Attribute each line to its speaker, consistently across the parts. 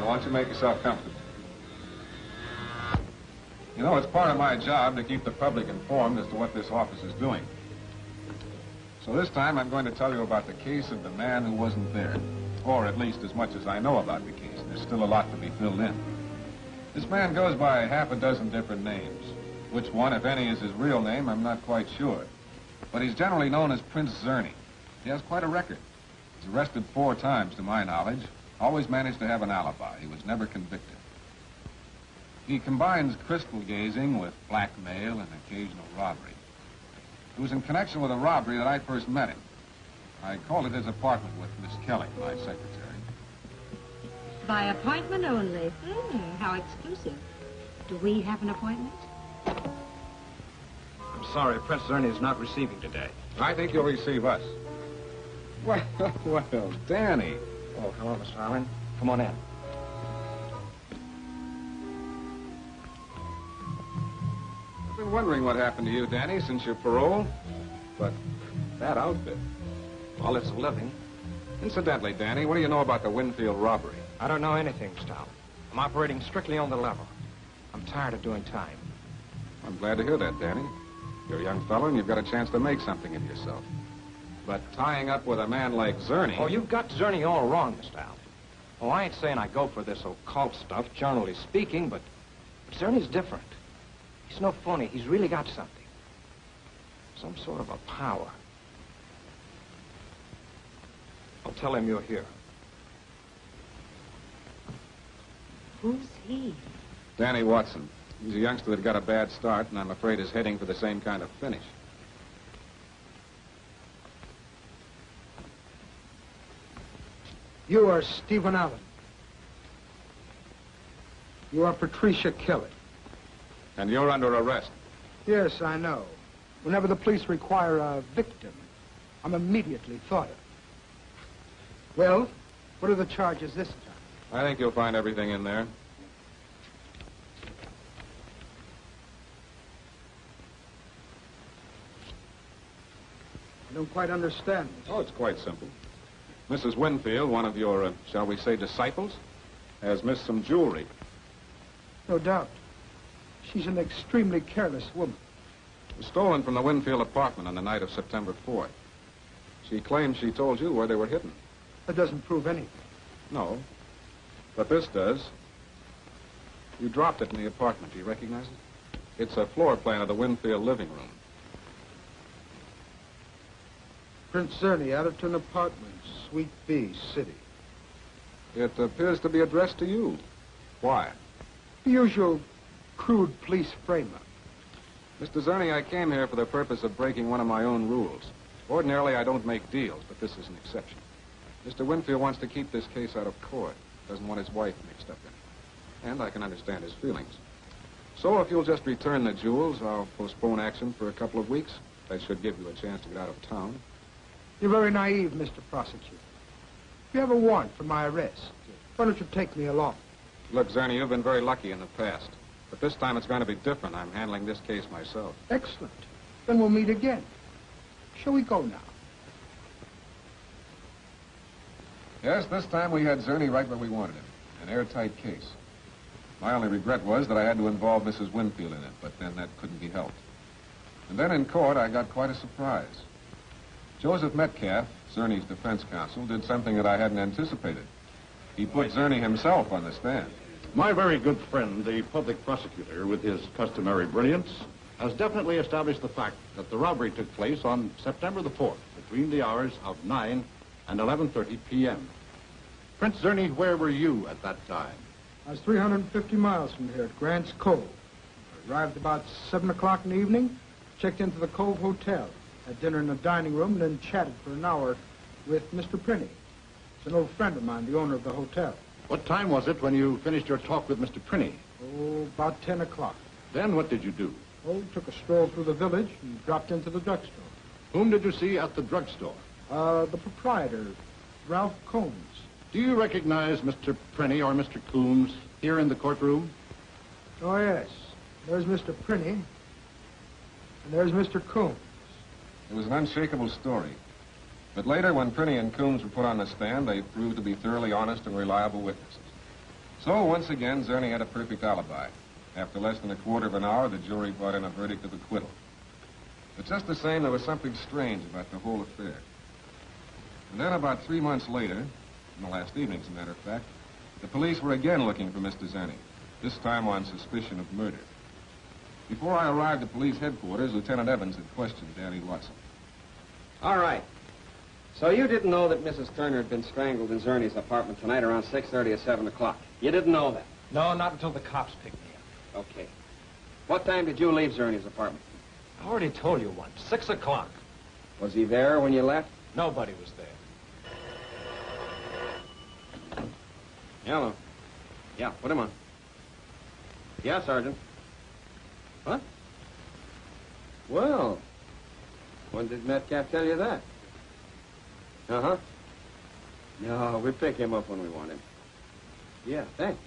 Speaker 1: why don't you make yourself comfortable? You know, it's part of my job to keep the public informed as to what this office is doing. So this time I'm going to tell you about the case of the man who wasn't there. Or at least as much as I know about the case. There's still a lot to be filled in. This man goes by half a dozen different names. Which one, if any, is his real name, I'm not quite sure. But he's generally known as Prince Zerny. He has quite a record. He's arrested 4 times, to my knowledge. Always managed to have an alibi. He was never convicted. He combines crystal gazing with blackmail and occasional robbery. It was in connection with a robbery that I first met him. I called at his apartment with Miss Kelley, my secretary.
Speaker 2: By appointment only. How exclusive. Do we have an appointment?
Speaker 3: I'm sorry, Prince Zerny is not receiving today.
Speaker 1: I think you'll receive us. Well, Danny.
Speaker 3: Oh, hello, Mr. Allen. Come on in.
Speaker 1: I've been wondering what happened to you, Danny, since your parole. But that outfit.
Speaker 3: Well, it's a living.
Speaker 1: Incidentally, Danny, what do you know about the Winfield robbery?
Speaker 3: I don't know anything, Mr. Allen. I'm operating strictly on the level. I'm tired of doing time.
Speaker 1: I'm glad to hear that, Danny. You're a young fellow and you've got a chance to make something of yourself. But tying up with a man like Zerny...
Speaker 3: Oh, you've got Zerny all wrong, Mr. Allen. Oh, I ain't saying I go for this occult stuff, generally speaking, but Zerny's different. He's no phony. He's really got something. Some sort of a power. I'll tell him you're here.
Speaker 2: Who's he?
Speaker 1: Danny Watson. He's a youngster that got a bad start, and I'm afraid is heading for the same kind of finish.
Speaker 4: You are Stephen Allen. You are Patricia Kelley.
Speaker 1: And you're under arrest.
Speaker 4: Yes, I know. Whenever the police require a victim, I'm immediately thought of. Well, what are the charges this time?
Speaker 1: I think you'll find everything in there.
Speaker 4: I don't quite understand.
Speaker 1: Oh, it's quite simple. Mrs. Winfield, one of your, shall we say, disciples, has missed some jewelry.
Speaker 4: No doubt. She's an extremely careless woman.
Speaker 1: It was stolen from the Winfield apartment on the night of September 4th. She claims she told you where they were hidden.
Speaker 4: That doesn't prove anything.
Speaker 1: No, but this does. You dropped it in the apartment. Do you recognize it? It's a floor plan of the Winfield living room.
Speaker 4: Prince Zerny, Atherton Apartments, Suite B, City.
Speaker 1: It appears to be addressed to you. Why?
Speaker 4: The usual crude police frame-up.
Speaker 1: Mr. Zerny, I came here for the purpose of breaking one of my own rules. Ordinarily, I don't make deals, but this is an exception. Mr. Winfield wants to keep this case out of court. Doesn't want his wife mixed up in it. And I can understand his feelings. So if you'll just return the jewels, I'll postpone action for a couple of weeks. That should give you a chance to get out of town.
Speaker 4: You're very naive, Mr. Prosecutor. You have a warrant for my arrest. Why don't you take me along?
Speaker 1: Look, Zerny, you've been very lucky in the past. But this time it's going to be different. I'm handling this case myself.
Speaker 4: Excellent. Then we'll meet again. Shall we go now?
Speaker 1: Yes, this time we had Zerny right where we wanted him. An airtight case. My only regret was that I had to involve Mrs. Winfield in it, but then that couldn't be helped. And then in court, I got quite a surprise. Joseph Metcalf, Zerny's defense counsel, did something that I hadn't anticipated. He put Zerny himself on the stand.
Speaker 5: My very good friend, the public prosecutor, with his customary brilliance, has definitely established the fact that the robbery took place on September the 4th, between the hours of 9 and 11:30 p.m. Prince Zerny, where were you at that time?
Speaker 4: I was 350 miles from here at Grant's Cove. I arrived about 7 o'clock in the evening, checked into the Cove Hotel, had dinner in the dining room, and then chatted for an hour with Mr. Prinny. He's an old friend of mine, the owner of the hotel.
Speaker 5: What time was it when you finished your talk with Mr. Prinny?
Speaker 4: Oh, about 10 o'clock.
Speaker 5: Then what did you do?
Speaker 4: Oh, took a stroll through the village and dropped into the drugstore.
Speaker 5: Whom did you see at the drugstore?
Speaker 4: The proprietor, Ralph Combs.
Speaker 5: Do you recognize Mr. Prinny or Mr. Coombs here in the courtroom?
Speaker 4: Oh, yes. There's Mr. Prinny, and there's Mr. Combs.
Speaker 1: It was an unshakable story. But later, when Prinny and Coombs were put on the stand, they proved to be thoroughly honest and reliable witnesses. So, once again, Zerny had a perfect alibi. After less than a quarter of an hour, the jury brought in a verdict of acquittal. But just the same, there was something strange about the whole affair. And then about 3 months later, in the last evening, as a matter of fact, the police were again looking for Mr. Zerny, this time on suspicion of murder. Before I arrived at police headquarters, Lieutenant Evans had questioned Danny Watson.
Speaker 6: All right. So you didn't know that Mrs. Turner had been strangled in Zerny's apartment tonight around 6:30 or 7 o'clock? You didn't know that?
Speaker 3: No, not until the cops picked me up.
Speaker 6: Okay. What time did you leave Zerny's apartment?
Speaker 3: I already told you once, 6 o'clock.
Speaker 6: Was he there when you left?
Speaker 3: Nobody was there.
Speaker 6: Hello. Yeah, put him on. Yeah, Sergeant. What? Well, when did Metcalf tell you that? Uh-huh. No, we'll pick him up when we want him. Yeah, thanks.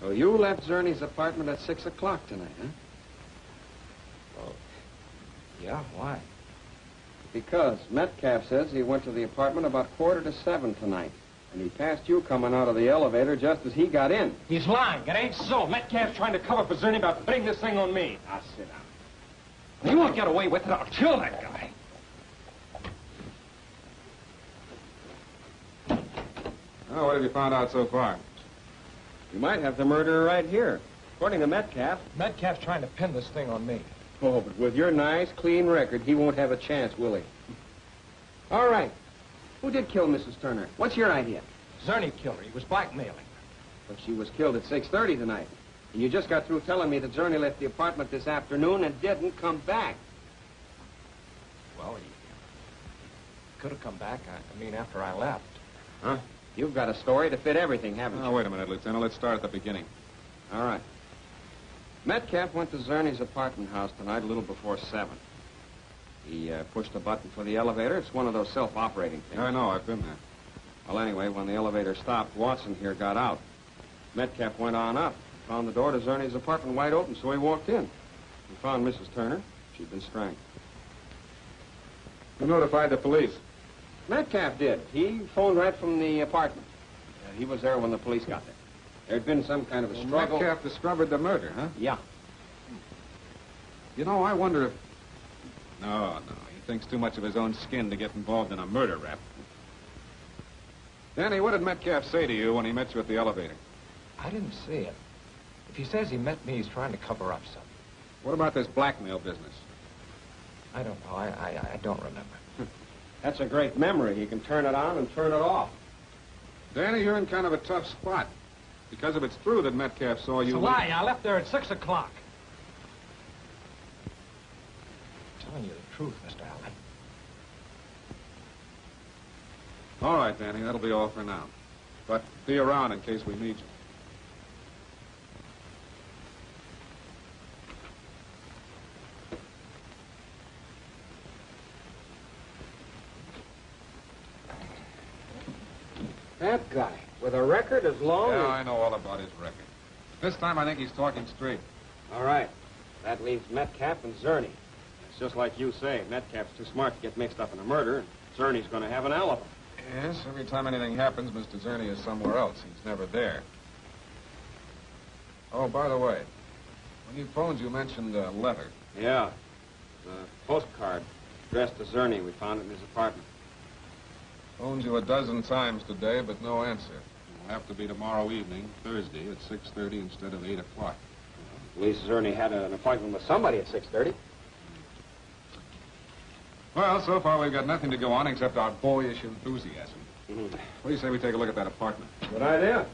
Speaker 6: So you left Zerny's apartment at 6 o'clock tonight, huh?
Speaker 3: Oh, yeah, why?
Speaker 6: Because Metcalf says he went to the apartment about 6:45 tonight. And he passed you coming out of the elevator just as he got in.
Speaker 3: He's lying. It ain't so. Metcalf's trying to cover for Zerny about putting this thing on me.
Speaker 6: Now, sit down.
Speaker 3: You won't get away with it. I'll kill that guy.
Speaker 1: Oh, what have you found out so far?
Speaker 6: You might have the murderer right here. According to Metcalf.
Speaker 3: Metcalf's trying to pin this thing on me.
Speaker 6: Oh, but with your nice, clean record, he won't have a chance, will he? All right. Who did kill Mrs. Turner? What's your idea?
Speaker 3: Zerny killed her. He was blackmailing her.
Speaker 6: But she was killed at 6:30 tonight. And you just got through telling me that Zerny left the apartment this afternoon and didn't come back.
Speaker 3: Well, he could have come back. I mean, after I left.
Speaker 6: Huh? You've got a story to fit everything, haven't you?
Speaker 1: Oh, wait a minute, Lieutenant. Let's start at the beginning.
Speaker 6: All right. Metcalf went to Zerny's apartment house tonight a little before 7. He pushed a button for the elevator. It's one of those self-operating things.
Speaker 1: I know. I've been there.
Speaker 6: Well, anyway, when the elevator stopped, Watson here got out. Metcalf went on up, found the door to Zerny's apartment wide open, so he walked in. He found Mrs. Turner. She'd been strangled.
Speaker 1: Who notified the police?
Speaker 6: Metcalf did. He phoned right from the apartment. He was there when the police got there. There'd been some kind of a struggle.
Speaker 1: Metcalf discovered the murder, huh?
Speaker 6: Yeah.
Speaker 1: You know, I wonder if... No. He thinks too much of his own skin to get involved in a murder rap. Danny, what did Metcalf say to you when he met you at the elevator?
Speaker 3: I didn't see it. If he says he met me, he's trying to cover up something.
Speaker 1: What about this blackmail business?
Speaker 3: I don't know. I don't remember.
Speaker 6: That's a great memory. He can turn it on and turn it off.
Speaker 1: Danny, you're in kind of a tough spot. Because if it's true that Metcalf saw you...
Speaker 3: It's a lie. I left there at 6 o'clock. I'm telling you the truth, Mr. Allen.
Speaker 1: All right, Danny, that'll be all for now. But be around in case we need you.
Speaker 6: That guy, with a record as long
Speaker 1: Yeah,
Speaker 6: as...
Speaker 1: I know all about his record. This time I think he's talking straight.
Speaker 6: All right. That leaves Metcalf and Zerny. It's just like you say. Metcalf's too smart to get mixed up in a murder, and Zerny's going to have an alibi.
Speaker 1: Yes, every time anything happens, Mr. Zerny is somewhere else. He's never there. Oh, by the way, when you phoned, you mentioned a letter.
Speaker 6: Yeah. A postcard addressed to Zerny. We found it in his apartment.
Speaker 1: Phoned you a dozen times today, but no answer. It'll have to be tomorrow evening, Thursday, at 6:30 instead of 8 o'clock.
Speaker 6: At least Zerny had an appointment with somebody at 6:30.
Speaker 1: Well, so far we've got nothing to go on except our boyish enthusiasm. What do you say we take a look at that apartment?
Speaker 6: Good idea.